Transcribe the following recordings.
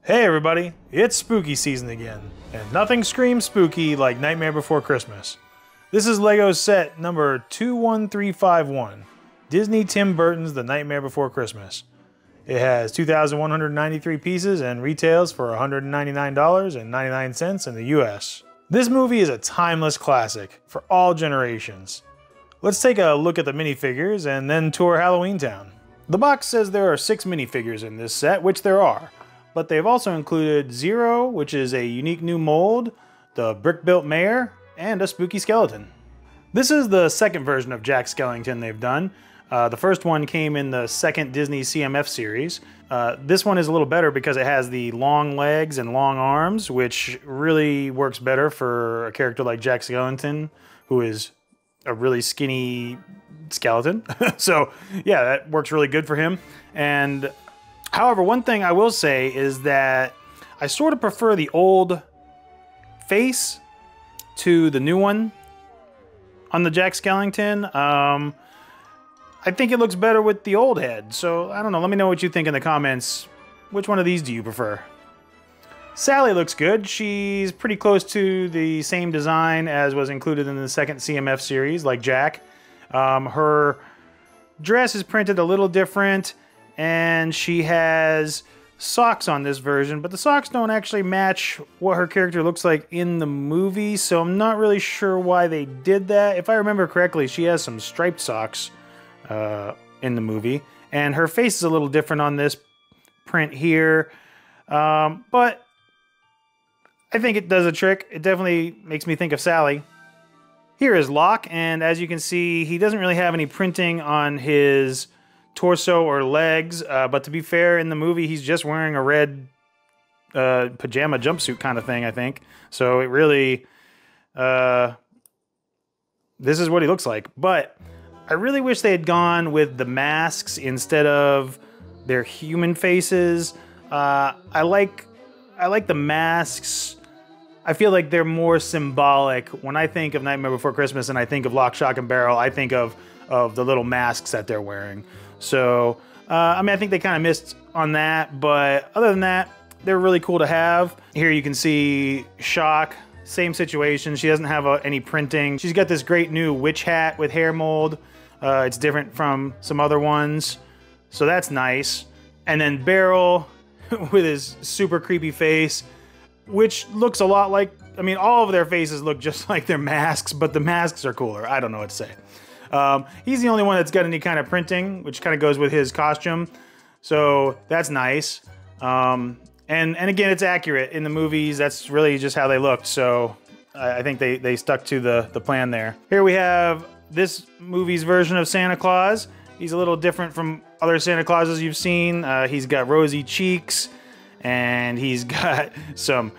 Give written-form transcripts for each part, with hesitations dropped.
Hey everybody, it's spooky season again, and nothing screams spooky like Nightmare Before Christmas. This is LEGO set number 21351, Disney Tim Burton's The Nightmare Before Christmas. It has 2,193 pieces and retails for $199.99 in the US. This movie is a timeless classic for all generations. Let's take a look at the minifigures and then tour Halloween Town. The box says there are 6 minifigures in this set, which there are. But they've also included Zero, which is a unique new mold, the brick-built mayor, and a spooky skeleton. This is the second version of Jack Skellington they've done. The first one came in the second Disney CMF series. This one is a little better because it has the long legs and long arms, which really works better for a character like Jack Skellington, who is a really skinny skeleton. So yeah, that works really good for him. And however, one thing I will say is that I sort of prefer the old face to the new one on the Jack Skellington. I think it looks better with the old head, so I don't know. Let me know what you think in the comments. Which one of these do you prefer? Sally looks good. She's pretty close to the same design as was included in the second CMF series, like Jack. Her dress is printed a little different, and she has socks on this version, but the socks don't actually match what her character looks like in the movie, so I'm not really sure why they did that. If I remember correctly, she has some striped socks in the movie, and her face is a little different on this print here, but I think it does a trick. It definitely makes me think of Sally. Here is Locke, and as you can see, he doesn't really have any printing on his torso or legs, but to be fair, in the movie he's just wearing a red pajama jumpsuit kind of thing, I think. So it really, this is what he looks like. But I really wish they had gone with the masks instead of their human faces. I like the masks. I feel like they're more symbolic. When I think of Nightmare Before Christmas and I think of Lock, Shock, and Barrel, I think of the little masks that they're wearing. So, I mean, I think they kind of missed on that, but other than that, they're really cool to have. Here you can see Shock, same situation. She doesn't have any printing. She's got this great new witch hat with hair mold. It's different from some other ones, so that's nice. And then Barrel with his super creepy face, which looks a lot like, I mean, all of their faces look just like their masks, but the masks are cooler. I don't know what to say. He's the only one that's got any kind of printing, which kind of goes with his costume. So that's nice. And again, it's accurate. In the movies, that's really just how they looked. So I think they stuck to the plan there. Here we have this movie's version of Santa Claus. He's a little different from other Santa Clauses you've seen. He's got rosy cheeks, and he's got some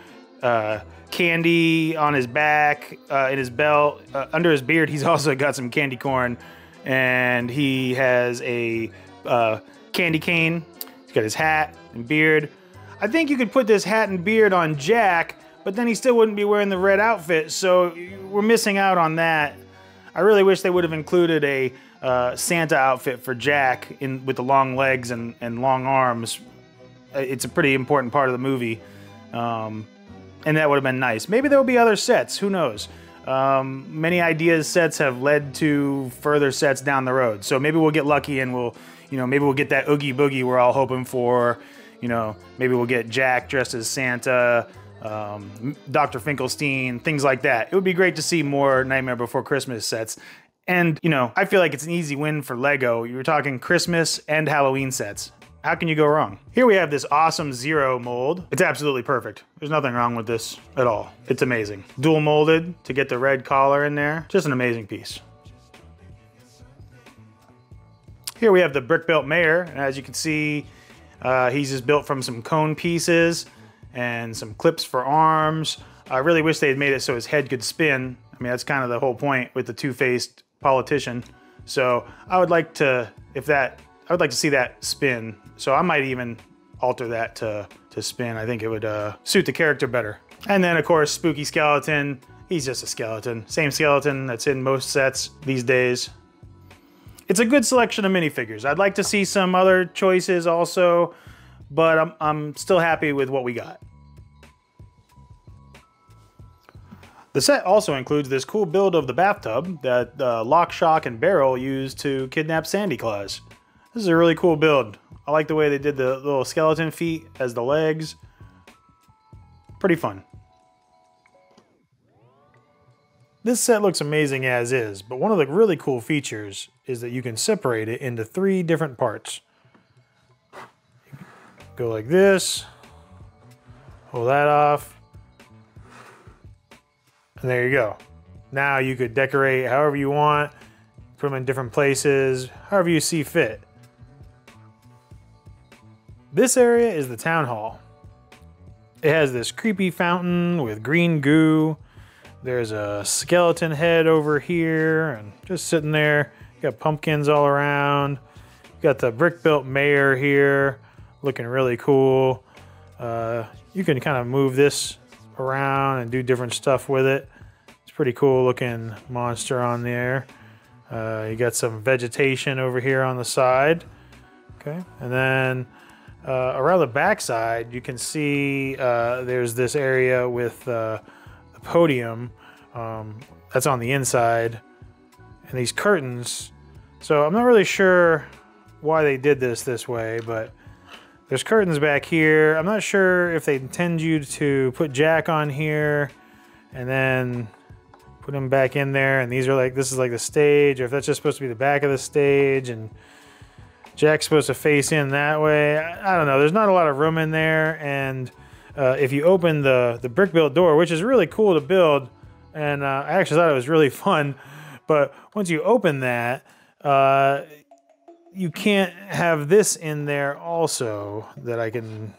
candy on his back, in his belt, under his beard. He's also got some candy corn, and he has a candy cane. He's got his hat and beard. I think you could put this hat and beard on Jack, but then he still wouldn't be wearing the red outfit, so we're missing out on that. I really wish they would have included a Santa outfit for Jack with the long legs and long arms. It's a pretty important part of the movie. And that would have been nice. Maybe there will be other sets, who knows? Many ideas sets have led to further sets down the road. So maybe we'll get lucky and maybe we'll get that Oogie Boogie we're all hoping for. Maybe we'll get Jack dressed as Santa, Dr. Finkelstein, things like that. It would be great to see more Nightmare Before Christmas sets. And, I feel like it's an easy win for LEGO. You're talking Christmas and Halloween sets. How can you go wrong? Here we have this awesome Zero mold. It's absolutely perfect. There's nothing wrong with this at all. It's amazing. Dual molded to get the red collar in there. Just an amazing piece. Here we have the brick-built mayor. And as you can see, he's just built from some cone pieces and some clips for arms. I really wish they had made it so his head could spin. I mean, that's kind of the whole point with the two-faced politician. So I would like to see that spin. So I might even alter that to spin. I think it would suit the character better. And then of course, Spooky Skeleton. He's just a skeleton. Same skeleton that's in most sets these days. It's a good selection of minifigures. I'd like to see some other choices also, but I'm still happy with what we got. The set also includes this cool build of the bathtub that Lock, Shock, and Barrel used to kidnap Sandy Claus. This is a really cool build. I like the way they did the little skeleton feet as the legs. Pretty fun. This set looks amazing as is, but one of the really cool features is that you can separate it into 3 different parts. Go like this, pull that off, and there you go. Now you could decorate however you want, put them in different places, however you see fit. This area is the town hall. It has this creepy fountain with green goo. There's a skeleton head over here and just sitting there. You got pumpkins all around. You got the brick-built mayor here looking really cool. You can kind of move this around and do different stuff with it. It's a pretty cool looking monster on there. You got some vegetation over here on the side. Okay, and then around the back side, you can see there's this area with the podium that's on the inside, and these curtains. So I'm not really sure why they did this way, but there's curtains back here. I'm not sure if they intend you to put Jack on here and then put him back in there, and these are like, this is like the stage, or if that's just supposed to be the back of the stage and Jack's supposed to face in that way. I don't know. There's not a lot of room in there, and if you open the brick-built door, which is really cool to build, and I actually thought it was really fun, but once you open that, you can't have this in there also, that I can,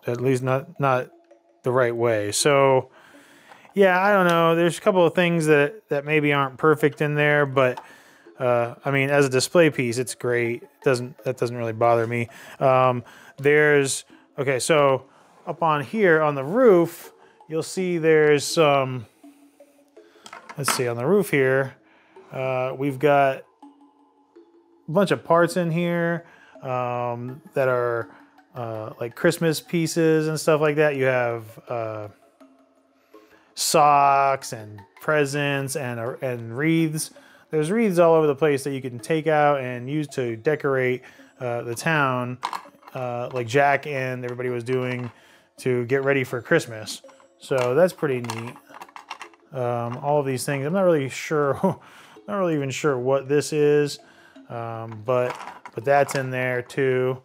at least not the right way. So yeah, I don't know. There's a couple of things that maybe aren't perfect in there, but I mean, as a display piece, it's great. That doesn't really bother me. Okay, so up on here on the roof, you'll see there's some, let's see, on the roof here, we've got a bunch of parts in here that are like Christmas pieces and stuff like that. You have socks and presents and wreaths. There's wreaths all over the place that you can take out and use to decorate the town, like Jack and everybody was doing to get ready for Christmas. So that's pretty neat. All of these things, I'm not really sure, not really even sure what this is, but that's in there too.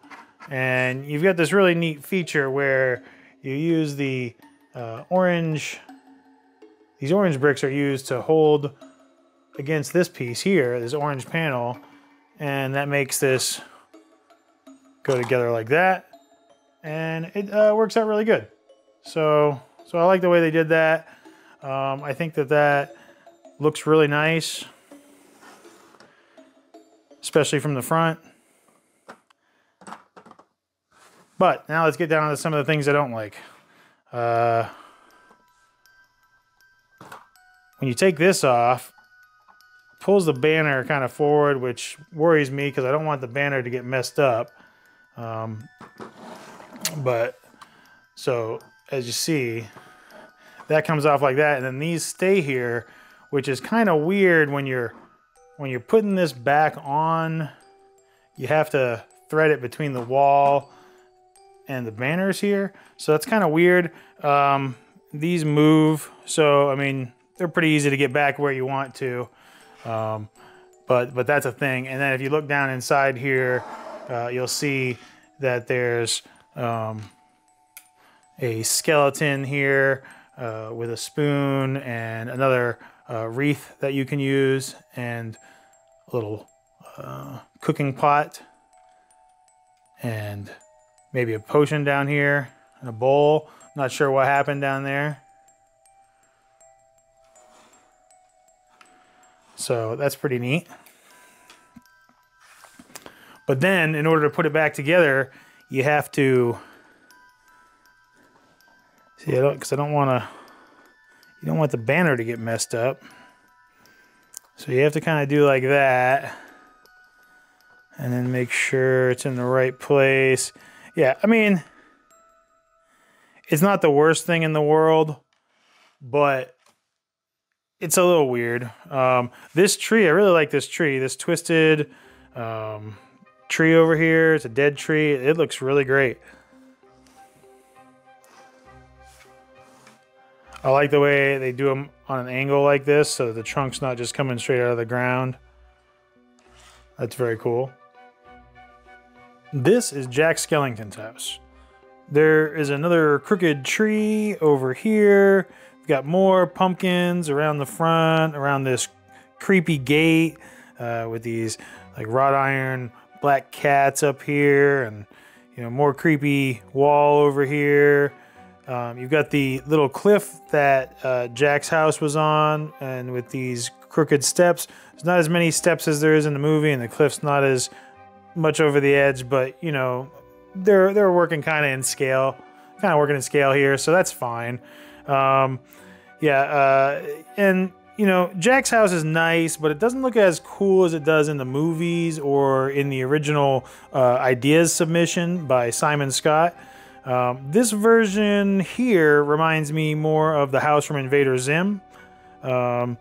And you've got this really neat feature where you use the orange. These orange bricks are used to hold against this piece here, this orange panel, and that makes this go together like that, and it works out really good. So I like the way they did that. I think that looks really nice, especially from the front. But now let's get down to some of the things I don't like. When you take this off, pulls the banner kind of forward, which worries me because I don't want the banner to get messed up. But so as you see, that comes off like that, and then these stay here, which is kind of weird when you're putting this back on. You have to thread it between the wall and the banners here, so that's kind of weird. These move, so I mean, they're pretty easy to get back where you want to. But that's a thing. And then if you look down inside here, you'll see that there's a skeleton here with a spoon and another wreath that you can use, and a little cooking pot, and maybe a potion down here and a bowl. Not sure what happened down there. So that's pretty neat. But then in order to put it back together, you have to see, because I don't want to, you don't want the banner to get messed up. So you have to kind of do like that, and then make sure it's in the right place. Yeah, I mean, it's not the worst thing in the world, but it's a little weird. This tree, I really like this tree. This twisted tree over here. It's a dead tree. It looks really great. I like the way they do them on an angle like this, so the trunk's not just coming straight out of the ground. That's very cool. This is Jack Skellington's house. There is another crooked tree over here. We've got more pumpkins around the front, around this creepy gate with these like wrought iron black cats up here, and you know, more creepy wall over here. You've got the little cliff that Jack's house was on, and with these crooked steps. There's not as many steps as there is in the movie, and the cliff's not as much over the edge, but you know, they're working kind of in scale, here, so that's fine. And you know, Jack's house is nice, but it doesn't look as cool as it does in the movies or in the original ideas submission by Simon Scott. This version here reminds me more of the house from Invader Zim. I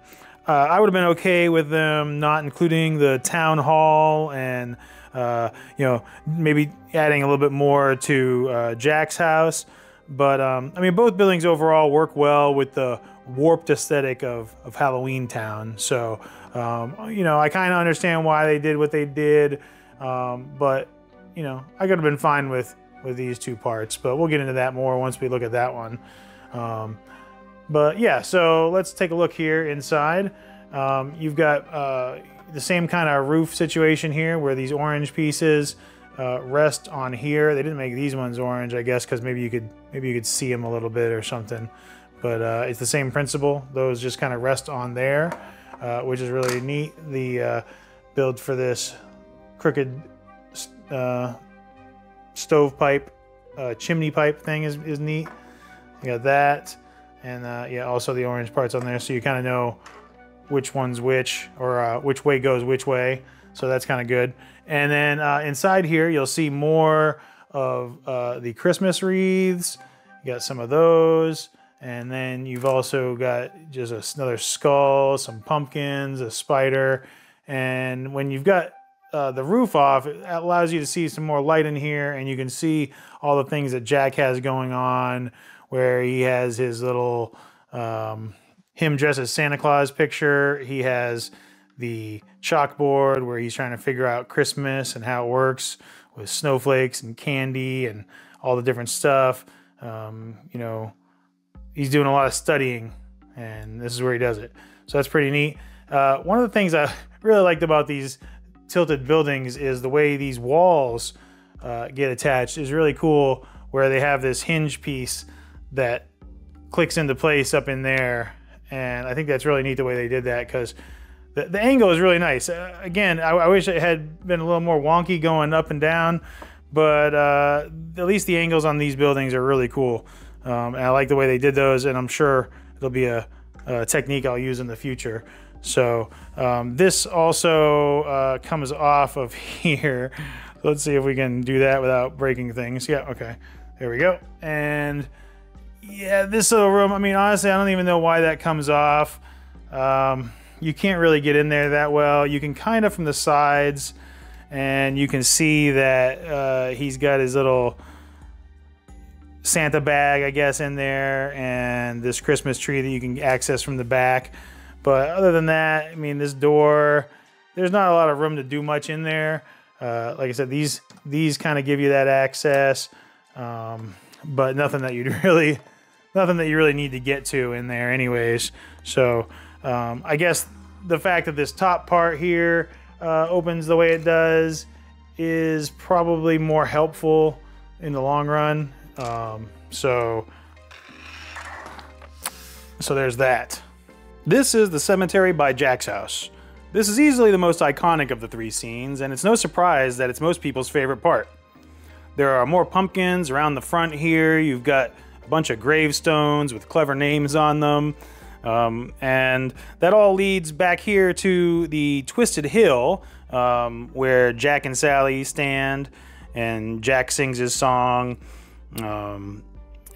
would have been okay with them not including the town hall and you know, maybe adding a little bit more to Jack's house. But I mean, both buildings overall work well with the warped aesthetic of Halloween Town. So you know, I kind of understand why they did what they did, but you know, I could have been fine with these two parts, but we'll get into that more once we look at that one. But yeah, so let's take a look here inside. You've got the same kind of roof situation here where these orange pieces rest on here. They didn't make these ones orange, I guess, because maybe you could see them a little bit or something. But it's the same principle. Those just kind of rest on there, which is really neat. The build for this crooked stovepipe, chimney pipe thing is neat. You got that, and yeah, also the orange parts on there, so you kind of know which one's which, or which way goes which way. So that's kind of good. And then inside here, you'll see more of the Christmas wreaths. You got some of those. And then you've also got just another skull, some pumpkins, a spider. And when you've got the roof off, it allows you to see some more light in here, and you can see all the things that Jack has going on, where he has his little him dressed as Santa Claus picture. He has the chalkboard where he's trying to figure out Christmas and how it works with snowflakes and candy and all the different stuff. You know, he's doing a lot of studying, and this is where he does it. So that's pretty neat. One of the things I really liked about these tilted buildings is the way these walls get attached is really cool, where they have this hinge piece that clicks into place up in there. And I think that's really neat the way they did that, because the angle is really nice. Again, I wish it had been a little more wonky going up and down, but at least the angles on these buildings are really cool. And I like the way they did those, and I'm sure it'll be a technique I'll use in the future. So this also comes off of here. Let's see if we can do that without breaking things. Yeah, okay. There we go. And yeah, this little room, I mean, honestly, I don't even know why that comes off. You can't really get in there that well. You can kind of from the sides, and you can see that he's got his little Santa bag, I guess, in there, and this Christmas tree that you can access from the back. But other than that, I mean, this door, there's not a lot of room to do much in there. Like I said, these kind of give you that access, but nothing that you really need to get to in there anyways. So I guess the fact that this top part here opens the way it does is probably more helpful in the long run. So there's that. This is the cemetery by Jack's house. This is easily the most iconic of the three scenes, and it's no surprise that it's most people's favorite part. There are more pumpkins around the front here. You've got a bunch of gravestones with clever names on them. And that all leads back here to the Twisted Hill, where Jack and Sally stand. and Jack sings his song.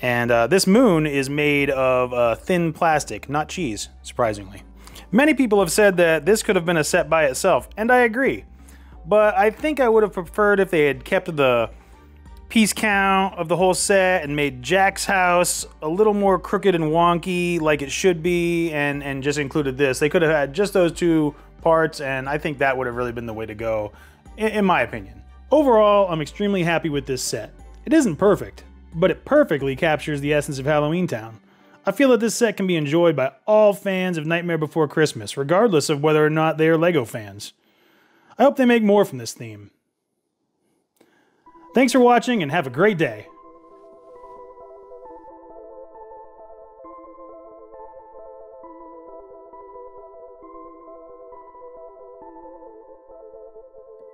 This moon is made of thin plastic, not cheese, surprisingly. Many people have said that this could have been a set by itself, and I agree. But I think I would have preferred if they had kept the piece count of the whole set and made Jack's house a little more crooked and wonky like it should be, and just included this. They could have had just those two parts, and I think that would have really been the way to go, in my opinion. Overall, I'm extremely happy with this set. It isn't perfect, but it perfectly captures the essence of Halloween Town. I feel that this set can be enjoyed by all fans of Nightmare Before Christmas, regardless of whether or not they are LEGO fans. I hope they make more from this theme. Thanks for watching and have a great day.